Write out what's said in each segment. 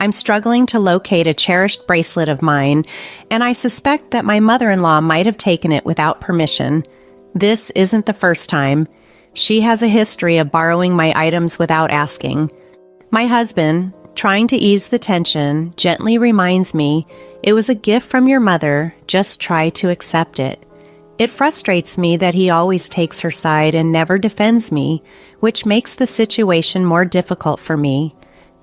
I'm struggling to locate a cherished bracelet of mine, and I suspect that my mother-in-law might have taken it without permission. This isn't the first time. She has a history of borrowing my items without asking. My husband, trying to ease the tension, gently reminds me, "It was a gift from your mother, just try to accept it." It frustrates me that he always takes her side and never defends me, which makes the situation more difficult for me.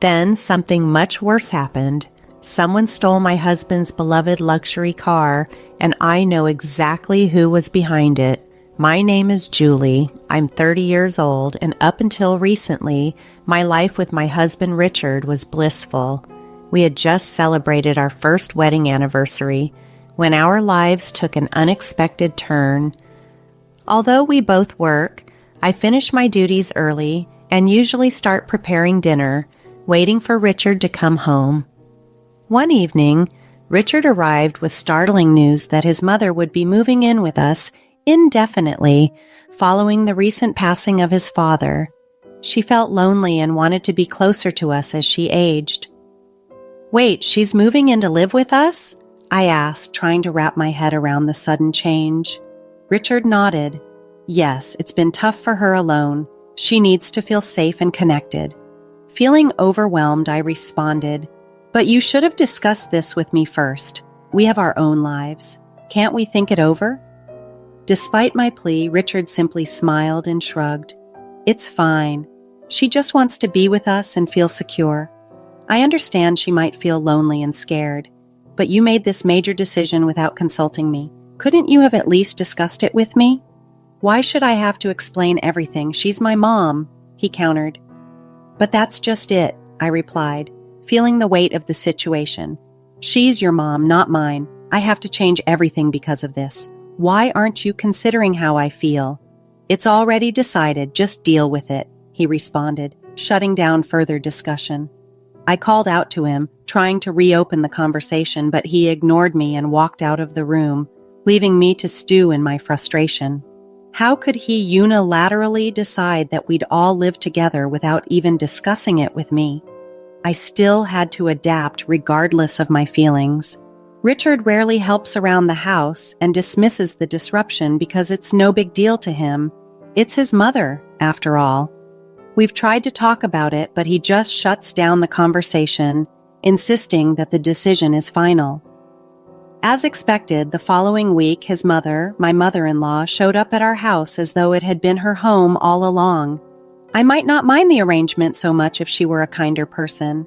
Then something much worse happened. Someone stole my husband's beloved luxury car, and I know exactly who was behind it. My name is Julie. I'm 30 years old, and up until recently, my life with my husband Richard was blissful. We had just celebrated our first wedding anniversary when our lives took an unexpected turn. Although we both work, I finish my duties early and usually start preparing dinner, waiting for Richard to come home. One evening, Richard arrived with startling news that his mother would be moving in with us indefinitely following the recent passing of his father. She felt lonely and wanted to be closer to us as she aged. "Wait, she's moving in to live with us?" I asked, trying to wrap my head around the sudden change. Richard nodded. "Yes, it's been tough for her alone. She needs to feel safe and connected." Feeling overwhelmed, I responded, "But you should have discussed this with me first. We have our own lives. Can't we think it over?" Despite my plea, Richard simply smiled and shrugged. "It's fine. She just wants to be with us and feel secure. I understand she might feel lonely and scared, but you made this major decision without consulting me. Couldn't you have at least discussed it with me?" "Why should I have to explain everything? She's my mom," he countered. "But that's just it," I replied, feeling the weight of the situation. "She's your mom, not mine. I have to change everything because of this. Why aren't you considering how I feel?" "It's already decided, just deal with it," he responded, shutting down further discussion. I called out to him, trying to reopen the conversation, but he ignored me and walked out of the room, leaving me to stew in my frustration. How could he unilaterally decide that we'd all live together without even discussing it with me? I still had to adapt regardless of my feelings. Richard rarely helps around the house and dismisses the disruption because it's no big deal to him. It's his mother, after all. We've tried to talk about it, but he just shuts down the conversation, insisting that the decision is final. As expected, the following week, his mother, my mother-in-law, showed up at our house as though it had been her home all along. I might not mind the arrangement so much if she were a kinder person,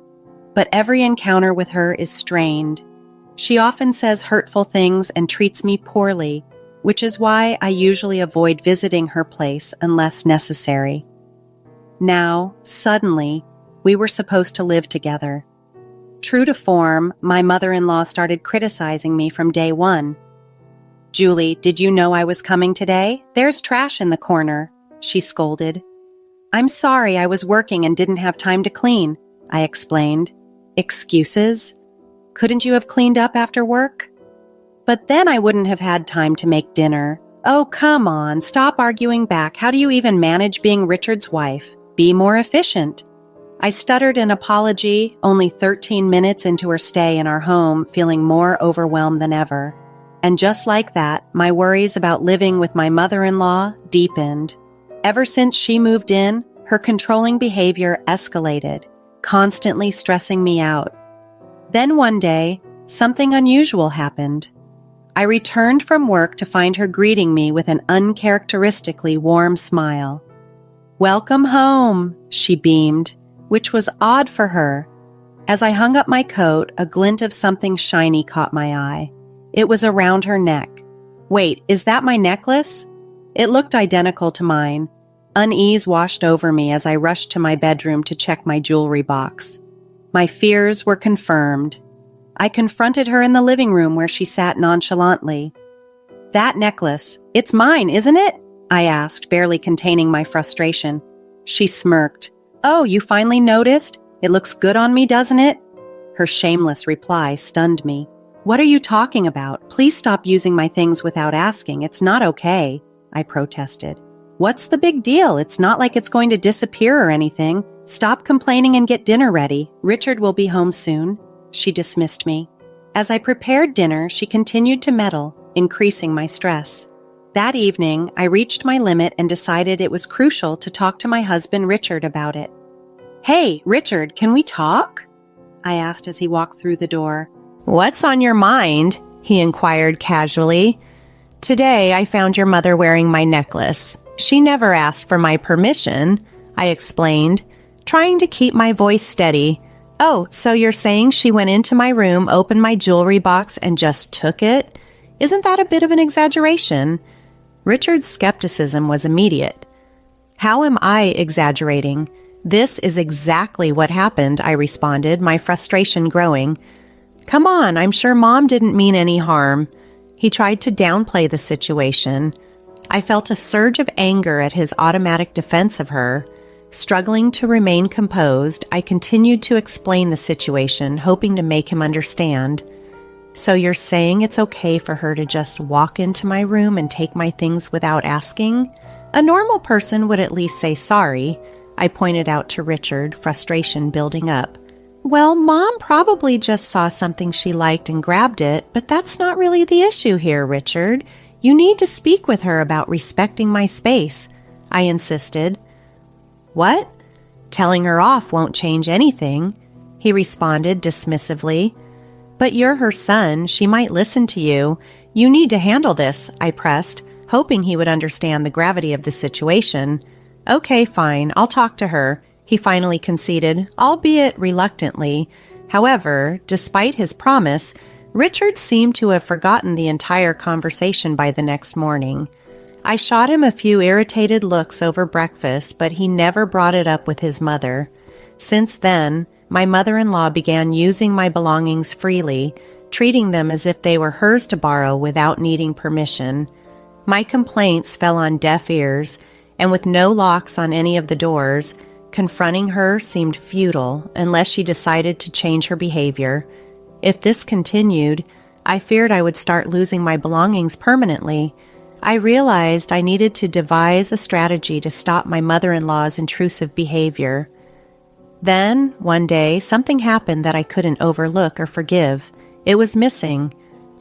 but every encounter with her is strained. She often says hurtful things and treats me poorly, which is why I usually avoid visiting her place unless necessary. Now, suddenly, we were supposed to live together. True to form, my mother-in-law started criticizing me from day one. "Julie, did you know I was coming today? There's trash in the corner," she scolded. "I'm sorry, I was working and didn't have time to clean," I explained. "Excuses? Couldn't you have cleaned up after work?" "But then I wouldn't have had time to make dinner." "Oh, come on, stop arguing back. How do you even manage being Richard's wife? Be more efficient." I stuttered an apology, only 13 minutes into her stay in our home, feeling more overwhelmed than ever. And just like that, my worries about living with my mother-in-law deepened. Ever since she moved in, her controlling behavior escalated, constantly stressing me out. Then one day, something unusual happened. I returned from work to find her greeting me with an uncharacteristically warm smile. "Welcome home," she beamed, which was odd for her. As I hung up my coat, a glint of something shiny caught my eye. It was around her neck. "Wait, is that my necklace?" It looked identical to mine. Unease washed over me as I rushed to my bedroom to check my jewelry box. My fears were confirmed. I confronted her in the living room where she sat nonchalantly. "That necklace, it's mine, isn't it?" I asked, barely containing my frustration. She smirked. "Oh, you finally noticed? It looks good on me, doesn't it?" Her shameless reply stunned me. "What are you talking about? Please stop using my things without asking. It's not okay," I protested. "What's the big deal? It's not like it's going to disappear or anything. "Stop complaining and get dinner ready. Richard will be home soon." She dismissed me. As I prepared dinner, she continued to meddle, increasing my stress. That evening, I reached my limit and decided it was crucial to talk to my husband Richard about it. "Hey, Richard, can we talk?" I asked as he walked through the door. "What's on your mind?" he inquired casually. "Today, I found your mother wearing my necklace. She never asked for my permission," I explained, trying to keep my voice steady. "Oh, so you're saying she went into my room, opened my jewelry box, and just took it? Isn't that a bit of an exaggeration?" Richard's skepticism was immediate. "How am I exaggerating? This is exactly what happened," I responded, my frustration growing. "Come on, I'm sure Mom didn't mean any harm." He tried to downplay the situation. I felt a surge of anger at his automatic defense of her. Struggling to remain composed, I continued to explain the situation, hoping to make him understand. "So you're saying it's okay for her to just walk into my room and take my things without asking? A normal person would at least say sorry," I pointed out to Richard, frustration building up. "Well, Mom probably just saw something she liked and grabbed it, but that's not really the issue here, Richard. You need to speak with her about respecting my space," I insisted. "What? Telling her off won't change anything," he responded dismissively. "But you're her son. She might listen to you. You need to handle this," I pressed, hoping he would understand the gravity of the situation. "Okay, fine. I'll talk to her," he finally conceded, albeit reluctantly. However, despite his promise, Richard seemed to have forgotten the entire conversation by the next morning. I shot him a few irritated looks over breakfast, but he never brought it up with his mother. Since then, my mother-in-law began using my belongings freely, treating them as if they were hers to borrow without needing permission. My complaints fell on deaf ears, and with no locks on any of the doors, confronting her seemed futile unless she decided to change her behavior. If this continued, I feared I would start losing my belongings permanently. I realized I needed to devise a strategy to stop my mother-in-law's intrusive behavior. Then, one day, something happened that I couldn't overlook or forgive. It was missing.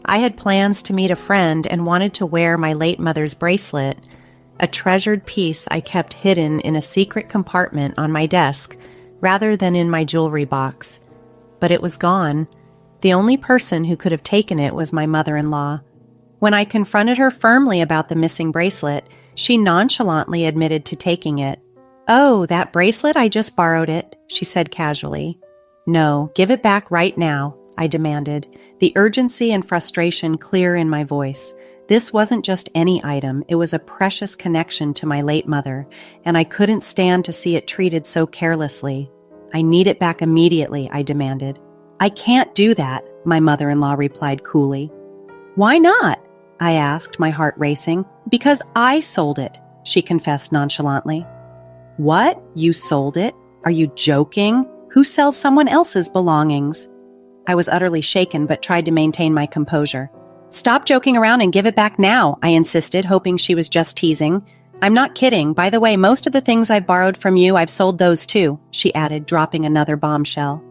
I had plans to meet a friend and wanted to wear my late mother's bracelet, a treasured piece I kept hidden in a secret compartment on my desk, rather than in my jewelry box. But it was gone. The only person who could have taken it was my mother-in-law. When I confronted her firmly about the missing bracelet, she nonchalantly admitted to taking it. "Oh, that bracelet? I just borrowed it," she said casually. "No, give it back right now," I demanded, the urgency and frustration clear in my voice. This wasn't just any item, it was a precious connection to my late mother, and I couldn't stand to see it treated so carelessly. "I need it back immediately," I demanded. "I can't do that," my mother-in-law replied coolly. "Why not?" I asked, my heart racing. "Because I sold it," she confessed nonchalantly. "What? You sold it? Are you joking? Who sells someone else's belongings?" I was utterly shaken but tried to maintain my composure. "Stop joking around and give it back now," I insisted, hoping she was just teasing. "I'm not kidding. By the way, most of the things I've borrowed from you, I've sold those too," she added, dropping another bombshell.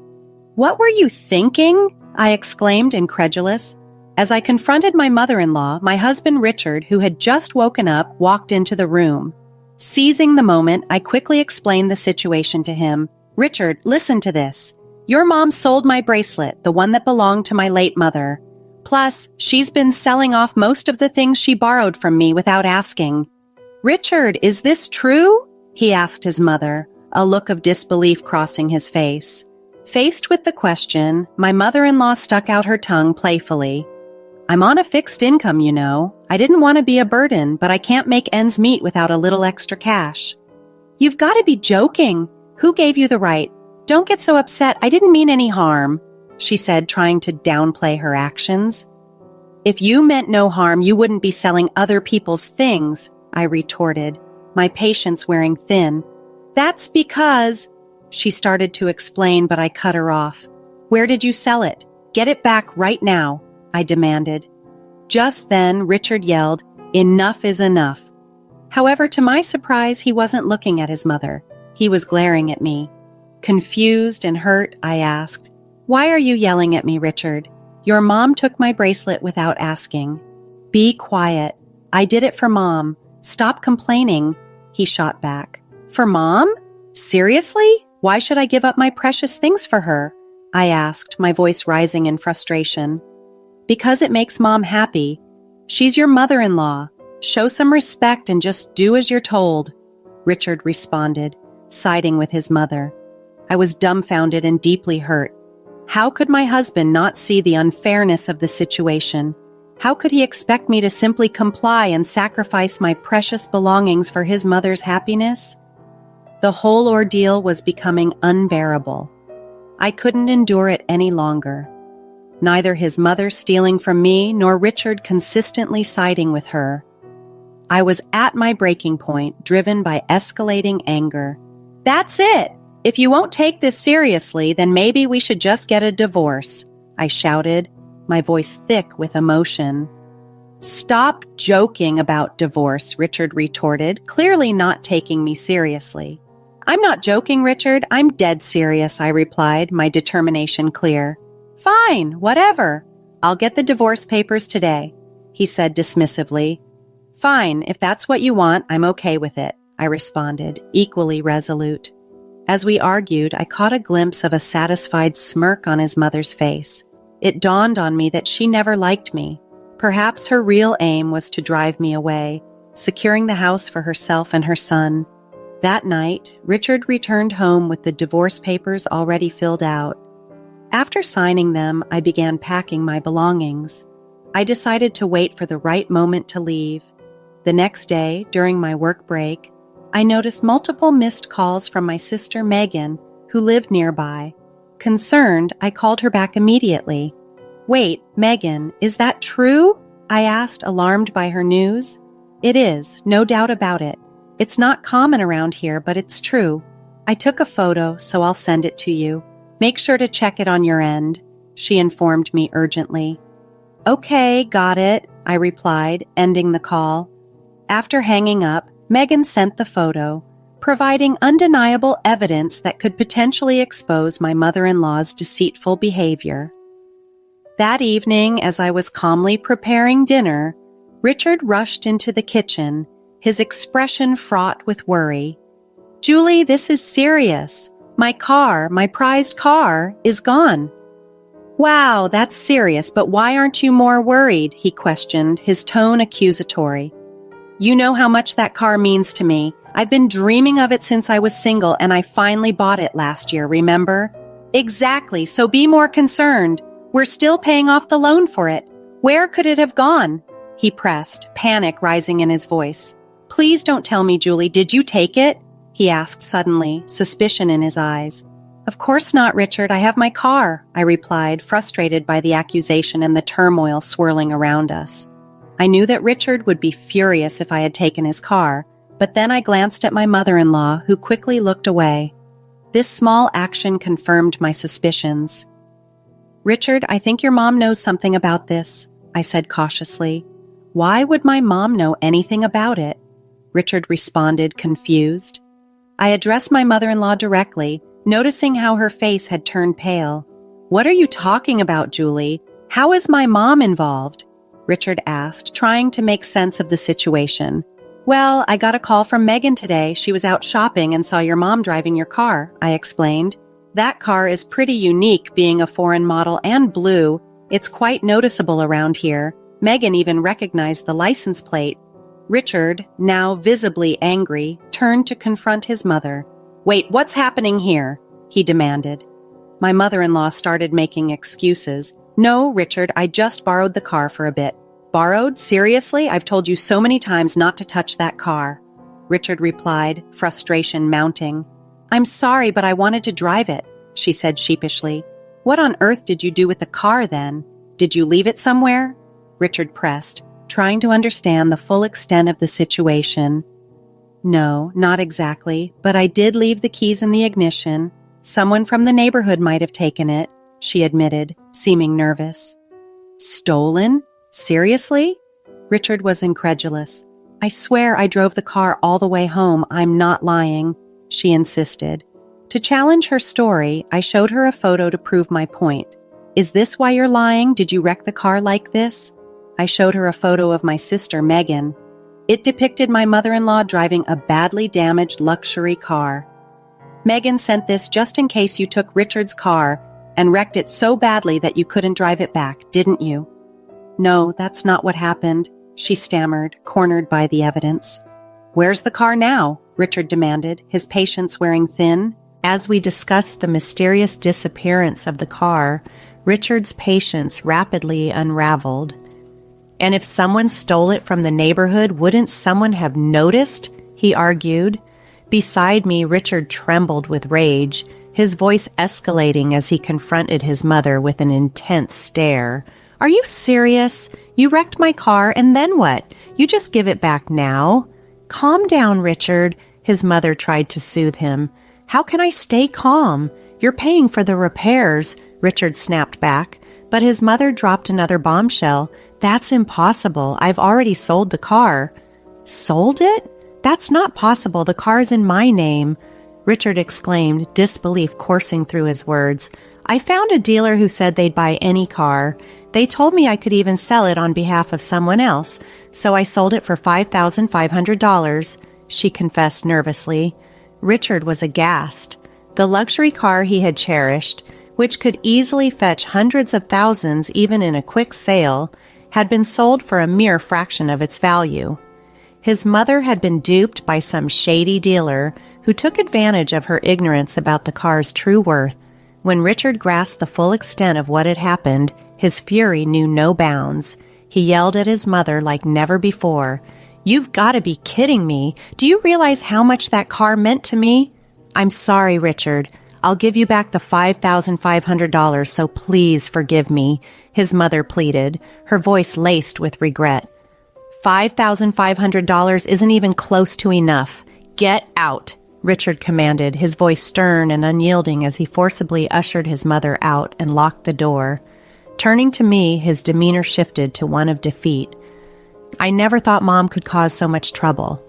"What were you thinking?" I exclaimed, incredulous. As I confronted my mother-in-law, my husband Richard, who had just woken up, walked into the room. Seizing the moment, I quickly explained the situation to him. "Richard, listen to this. Your mom sold my bracelet, the one that belonged to my late mother. Plus, she's been selling off most of the things she borrowed from me without asking." "Richard, is this true?" he asked his mother, a look of disbelief crossing his face. Faced with the question, my mother-in-law stuck out her tongue playfully. "I'm on a fixed income, you know. I didn't want to be a burden, but I can't make ends meet without a little extra cash." "You've got to be joking. Who gave you the right? Don't get so upset. I didn't mean any harm," she said, trying to downplay her actions. "If you meant no harm, you wouldn't be selling other people's things," I retorted, my patience wearing thin. "That's because—" she started to explain, but I cut her off. "Where did you sell it? Get it back right now," I demanded. Just then, Richard yelled, "Enough is enough." However, to my surprise, he wasn't looking at his mother. He was glaring at me. Confused and hurt, I asked, "Why are you yelling at me, Richard? Your mom took my bracelet without asking." "Be quiet. I did it for Mom. Stop complaining," he shot back. "For Mom? Seriously? Why should I give up my precious things for her?" I asked, my voice rising in frustration. "Because it makes Mom happy. She's your mother-in-law. Show some respect and just do as you're told," Richard responded, siding with his mother. I was dumbfounded and deeply hurt. How could my husband not see the unfairness of the situation? How could he expect me to simply comply and sacrifice my precious belongings for his mother's happiness? The whole ordeal was becoming unbearable. I couldn't endure it any longer. Neither his mother stealing from me nor Richard consistently siding with her. I was at my breaking point, driven by escalating anger. "That's it! If you won't take this seriously, then maybe we should just get a divorce," I shouted, my voice thick with emotion. "Stop joking about divorce," Richard retorted, clearly not taking me seriously. "I'm not joking, Richard. I'm dead serious," I replied, my determination clear. "Fine, whatever. I'll get the divorce papers today," he said dismissively. "Fine, if that's what you want, I'm okay with it," I responded, equally resolute. As we argued, I caught a glimpse of a satisfied smirk on his mother's face. It dawned on me that she never liked me. Perhaps her real aim was to drive me away, securing the house for herself and her son. That night, Richard returned home with the divorce papers already filled out. After signing them, I began packing my belongings. I decided to wait for the right moment to leave. The next day, during my work break, I noticed multiple missed calls from my sister Megan, who lived nearby. Concerned, I called her back immediately. "Wait, Megan, is that true?" I asked, alarmed by her news. "It is, no doubt about it. It's not common around here, but it's true. I took a photo, so I'll send it to you. Make sure to check it on your end," she informed me urgently. "Okay, got it," I replied, ending the call. After hanging up, Megan sent the photo, providing undeniable evidence that could potentially expose my mother-in-law's deceitful behavior. That evening, as I was calmly preparing dinner, Richard rushed into the kitchen, his expression fraught with worry. "Julie, this is serious. My prized car, is gone." "Wow, that's serious, but why aren't you more worried?" he questioned, his tone accusatory. "You know how much that car means to me. I've been dreaming of it since I was single, and I finally bought it last year, remember?" "Exactly, so be more concerned. We're still paying off the loan for it. Where could it have gone?" he pressed, panic rising in his voice. "Please don't tell me, Julie, did you take it?" he asked suddenly, suspicion in his eyes. "Of course not, Richard. I have my car," I replied, frustrated by the accusation and the turmoil swirling around us. I knew that Richard would be furious if I had taken his car, but then I glanced at my mother-in-law, who quickly looked away. This small action confirmed my suspicions. "Richard, I think your mom knows something about this," I said cautiously. "Why would my mom know anything about it?" Richard responded, confused. I addressed my mother-in-law directly, noticing how her face had turned pale. "What are you talking about, Julie? How is my mom involved?" Richard asked, trying to make sense of the situation. "Well, I got a call from Megan today. She was out shopping and saw your mom driving your car," I explained. "That car is pretty unique, being a foreign model and blue. It's quite noticeable around here. Megan even recognized the license plate." Richard, now visibly angry, turned to confront his mother. "Wait, what's happening here?" he demanded. My mother-in-law started making excuses. "No, Richard, I just borrowed the car for a bit." "Borrowed? Seriously? I've told you so many times not to touch that car," Richard replied, frustration mounting. "I'm sorry, but I wanted to drive it," she said sheepishly. "What on earth did you do with the car then? Did you leave it somewhere?" Richard pressed, trying to understand the full extent of the situation. "No, not exactly, but I did leave the keys in the ignition. Someone from the neighborhood might have taken it," she admitted, seeming nervous. "Stolen? Seriously?" Richard was incredulous. "I swear I drove the car all the way home. I'm not lying," she insisted. To challenge her story, I showed her a photo to prove my point. Is this why you're lying? Did you wreck the car like this? I showed her a photo of my sister, Megan. It depicted my mother-in-law driving a badly damaged luxury car. Megan sent this just in case you took Richard's car and wrecked it so badly that you couldn't drive it back, didn't you? No, that's not what happened, she stammered, cornered by the evidence. Where's the car now? Richard demanded, his patience wearing thin. As we discussed the mysterious disappearance of the car, Richard's patience rapidly unraveled. And if someone stole it from the neighborhood, wouldn't someone have noticed? He argued. Beside me, Richard trembled with rage, his voice escalating as he confronted his mother with an intense stare. Are you serious? You wrecked my car, and then what? You just give it back now? Calm down, Richard, his mother tried to soothe him. How can I stay calm? You're paying for the repairs, Richard snapped back, but his mother dropped another bombshell. That's impossible. I've already sold the car. Sold it? That's not possible. The car's in my name, Richard exclaimed, disbelief coursing through his words. I found a dealer who said they'd buy any car. They told me I could even sell it on behalf of someone else, so I sold it for $5,500, she confessed nervously. Richard was aghast. The luxury car he had cherished, which could easily fetch hundreds of thousands even in a quick sale, had been sold for a mere fraction of its value. His mother had been duped by some shady dealer who took advantage of her ignorance about the car's true worth. When Richard grasped the full extent of what had happened, his fury knew no bounds. He yelled at his mother like never before. You've got to be kidding me. Do you realize how much that car meant to me? I'm sorry, Richard. I'll give you back the $5,500, so please forgive me, his mother pleaded, her voice laced with regret. $5,500 isn't even close to enough. Get out, Richard commanded, his voice stern and unyielding as he forcibly ushered his mother out and locked the door. Turning to me, his demeanor shifted to one of defeat. I never thought Mom could cause so much trouble.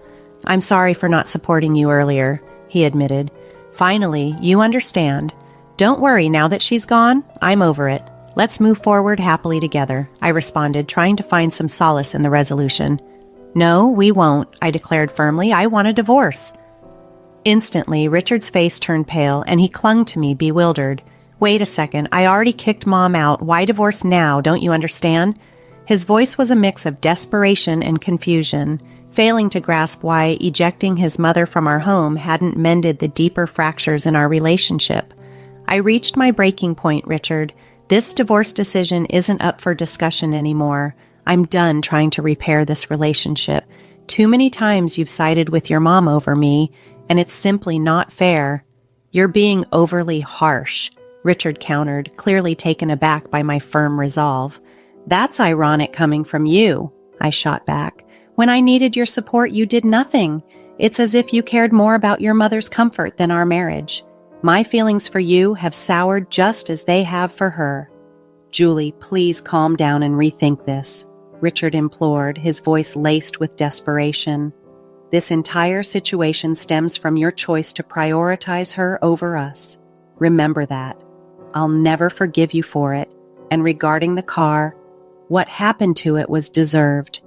I'm sorry for not supporting you earlier, he admitted. Finally, you understand. Don't worry, now that she's gone, I'm over it. Let's move forward happily together, I responded, trying to find some solace in the resolution. No, we won't, I declared firmly. I want a divorce. Instantly, Richard's face turned pale, and he clung to me, bewildered. Wait a second, I already kicked Mom out. Why divorce now? Don't you understand? His voice was a mix of desperation and confusion, failing to grasp why ejecting his mother from our home hadn't mended the deeper fractures in our relationship. I reached my breaking point, Richard. This divorce decision isn't up for discussion anymore. I'm done trying to repair this relationship. Too many times you've sided with your mom over me, and it's simply not fair. You're being overly harsh, Richard countered, clearly taken aback by my firm resolve. That's ironic coming from you, I shot back. When I needed your support, you did nothing. It's as if you cared more about your mother's comfort than our marriage. My feelings for you have soured just as they have for her. Julie, please calm down and rethink this, Richard implored, his voice laced with desperation. This entire situation stems from your choice to prioritize her over us. Remember that. I'll never forgive you for it. And regarding the car, what happened to it was deserved.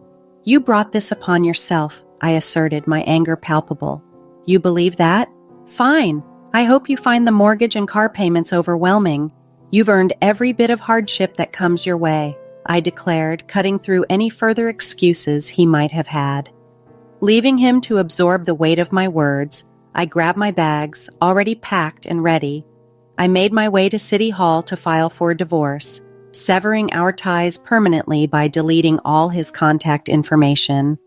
You brought this upon yourself, I asserted, my anger palpable. You believe that? Fine. I hope you find the mortgage and car payments overwhelming. You've earned every bit of hardship that comes your way, I declared, cutting through any further excuses he might have had. Leaving him to absorb the weight of my words, I grabbed my bags, already packed and ready. I made my way to City Hall to file for divorce, severing our ties permanently by deleting all his contact information.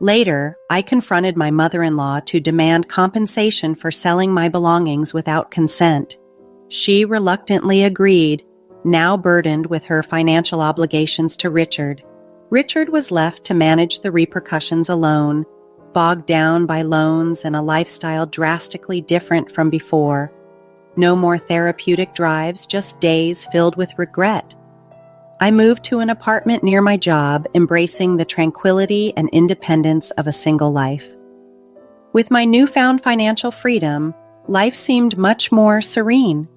Later, I confronted my mother-in-law to demand compensation for selling my belongings without consent. She reluctantly agreed, now burdened with her financial obligations to Richard. Richard was left to manage the repercussions alone, bogged down by loans and a lifestyle drastically different from before. No more therapeutic drives, just days filled with regret. I moved to an apartment near my job, embracing the tranquility and independence of a single life. With my newfound financial freedom, life seemed much more serene.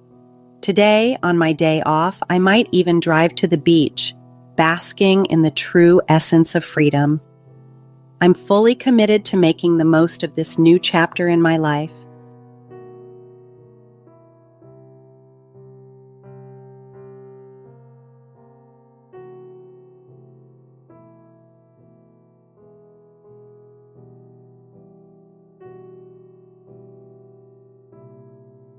Today, on my day off, I might even drive to the beach, basking in the true essence of freedom. I'm fully committed to making the most of this new chapter in my life.